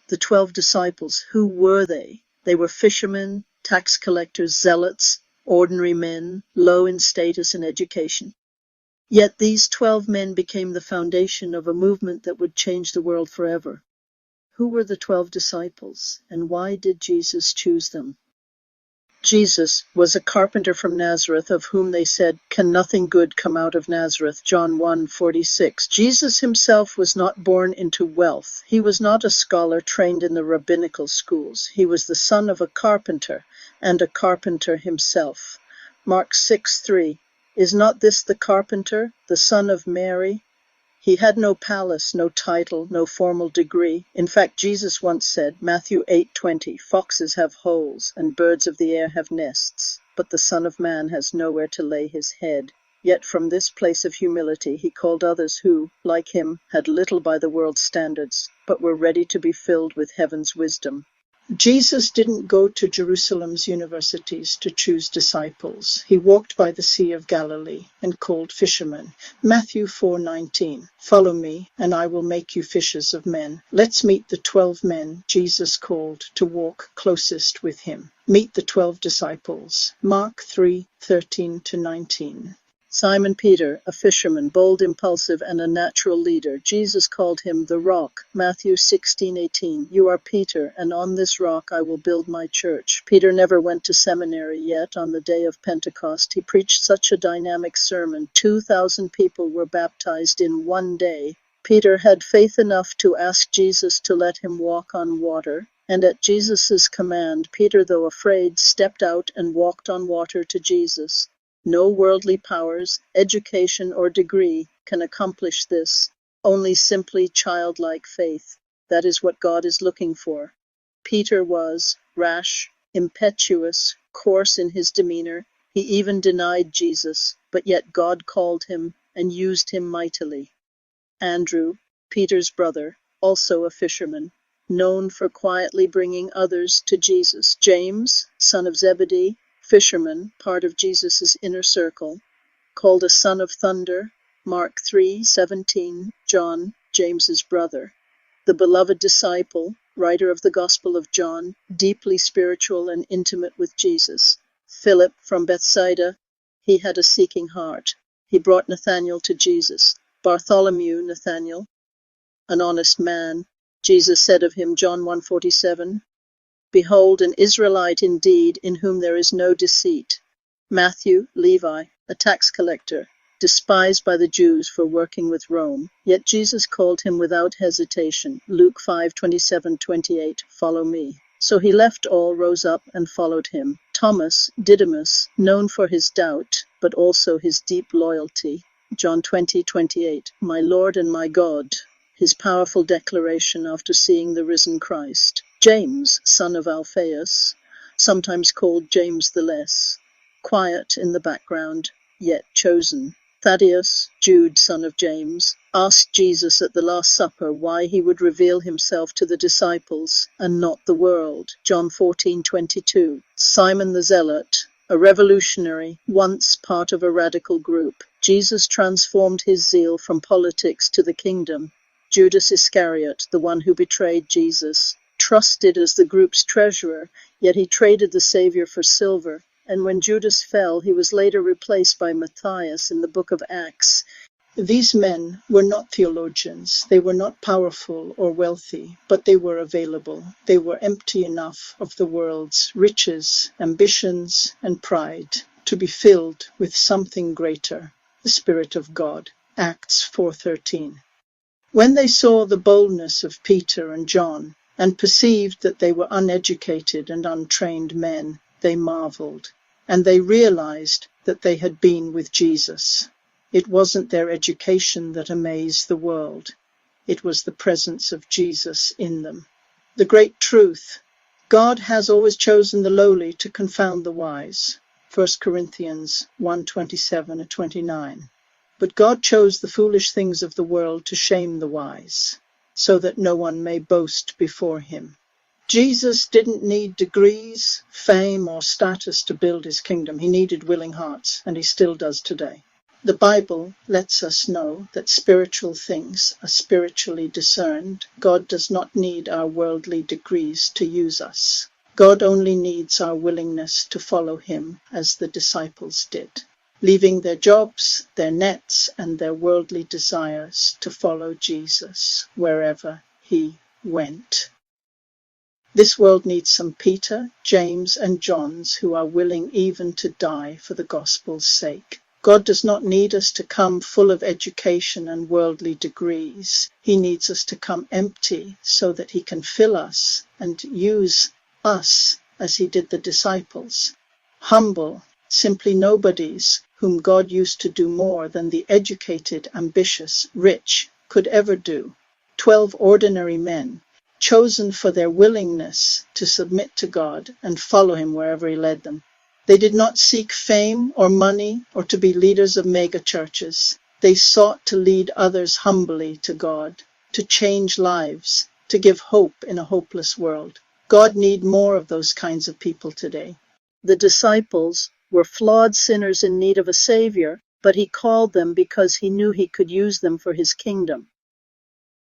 The 12 disciples, who were they? They were fishermen, tax collectors, zealots, ordinary men, low in status and education. Yet these 12 men became the foundation of a movement that would change the world forever. Who were the 12 disciples, and why did Jesus choose them? Jesus was a carpenter from Nazareth, of whom they said, "Can nothing good come out of Nazareth?" John 1:46. Jesus himself was not born into wealth. He was not a scholar trained in the rabbinical schools. He was the son of a carpenter, and a carpenter himself. Mark 6:3. Is not this the carpenter, the son of Mary? He had no palace, no title, no formal degree. In fact, Jesus once said, Matthew 8:20, "Foxes have holes, and birds of the air have nests, but the Son of Man has nowhere to lay his head." Yet from this place of humility he called others who, like him, had little by the world's standards, but were ready to be filled with heaven's wisdom. Jesus didn't go to Jerusalem's universities to choose disciples. He walked by the Sea of Galilee and called fishermen. Matthew 4:19, "Follow me, and I will make you fishers of men." Let's meet the 12 men Jesus called to walk closest with him. Meet the 12 disciples. Mark 3:13-19. Simon Peter, a fisherman, bold, impulsive, and a natural leader. Jesus called him the Rock. Matthew 16:18. "You are Peter, and on this rock I will build my church." Peter never went to seminary, yet on the day of Pentecost he preached such a dynamic sermon. 2,000 people were baptized in one day. Peter had faith enough to ask Jesus to let him walk on water. And at Jesus' command, Peter, though afraid, stepped out and walked on water to Jesus. No worldly powers, education, or degree can accomplish this. Only simply childlike faith. That is what God is looking for. Peter was rash, impetuous, coarse in his demeanor. He even denied Jesus, but yet God called him and used him mightily. Andrew, Peter's brother, also a fisherman, known for quietly bringing others to Jesus. James, son of Zebedee, fisherman, part of Jesus' inner circle, called a son of thunder. Mark 3:17, John, James's brother. The beloved disciple, writer of the Gospel of John, deeply spiritual and intimate with Jesus. Philip from Bethsaida, he had a seeking heart. He brought Nathanael to Jesus. Bartholomew, Nathanael, an honest man. Jesus said of him, John 1:47, "Behold, an Israelite indeed, in whom there is no deceit." Matthew, Levi, a tax collector, despised by the Jews for working with Rome, yet Jesus called him without hesitation. Luke 5:27-28, "Follow me." So he left all, rose up, and followed him. Thomas, Didymus, known for his doubt, but also his deep loyalty. John 20:28, "My Lord and my God," his powerful declaration after seeing the risen Christ. James, son of Alphaeus, sometimes called James the Less, quiet in the background, yet chosen. Thaddeus, Jude, son of James, asked Jesus at the Last Supper why he would reveal himself to the disciples and not the world. John 14:22. Simon the Zealot, a revolutionary, once part of a radical group. Jesus transformed his zeal from politics to the kingdom. Judas Iscariot, the one who betrayed Jesus, trusted as the group's treasurer, yet he traded the Savior for silver. And when Judas fell, he was later replaced by Matthias in the book of Acts. These men were not theologians. They were not powerful or wealthy, but they were available. They were empty enough of the world's riches, ambitions, and pride to be filled with something greater, the Spirit of God. Acts 4:13. When they saw the boldness of Peter and John, and perceived that they were uneducated and untrained men, they marveled, and they realized that they had been with Jesus. It wasn't their education that amazed the world. It was the presence of Jesus in them. The great truth: God has always chosen the lowly to confound the wise. 1 Corinthians 1:27-29. But God chose the foolish things of the world to shame the wise, so that no one may boast before him. Jesus didn't need degrees, fame, or status to build his kingdom. He needed willing hearts, and he still does today. The Bible lets us know that spiritual things are spiritually discerned. God does not need our worldly degrees to use us. God only needs our willingness to follow him as the disciples did, leaving their jobs, their nets, and their worldly desires to follow Jesus wherever he went. This world needs some Peter, James, and Johns who are willing even to die for the gospel's sake. God does not need us to come full of education and worldly degrees. He needs us to come empty so that he can fill us and use us as he did the disciples. Humble, simply nobodies, whom God used to do more than the educated, ambitious, rich could ever do. 12 ordinary men, chosen for their willingness to submit to God and follow him wherever he led them. They did not seek fame or money or to be leaders of mega churches. They sought to lead others humbly to God, to change lives, to give hope in a hopeless world. God needs more of those kinds of people today. The disciples were flawed sinners in need of a savior, but he called them because he knew he could use them for his kingdom.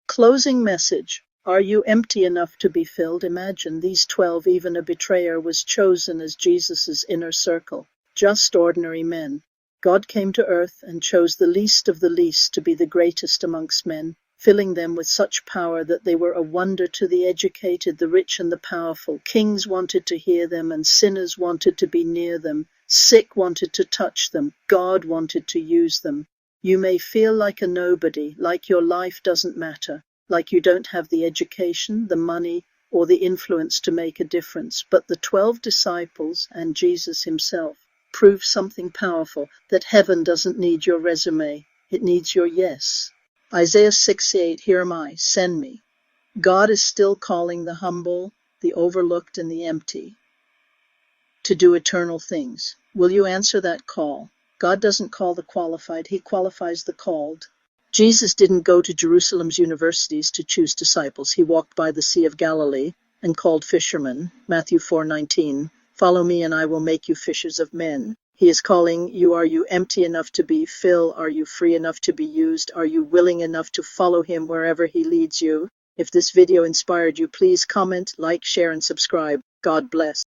Closing message. Are you empty enough to be filled? Imagine these 12, even a betrayer was chosen as Jesus' inner circle. Just ordinary men. God came to earth and chose the least of the least to be the greatest amongst men, filling them with such power that they were a wonder to the educated, the rich, and the powerful. Kings wanted to hear them, and sinners wanted to be near them. Sick wanted to touch them. God wanted to use them. You may feel like a nobody, like your life doesn't matter, like you don't have the education, the money, or the influence to make a difference. But the 12 disciples and Jesus himself prove something powerful, that heaven doesn't need your resume. It needs your yes. Isaiah 6:8, here am I, send me. God is still calling the humble, the overlooked, and the empty to do eternal things. Will you answer that call? God doesn't call the qualified, he qualifies the called. Jesus didn't go to Jerusalem's universities to choose disciples. He walked by the Sea of Galilee and called fishermen. Matthew 4:19, follow me and I will make you fishers of men. He is calling you. Are you empty enough to be filled? Are you free enough to be used? Are you willing enough to follow him wherever he leads you? If this video inspired you, please comment, like, share, and subscribe. God bless.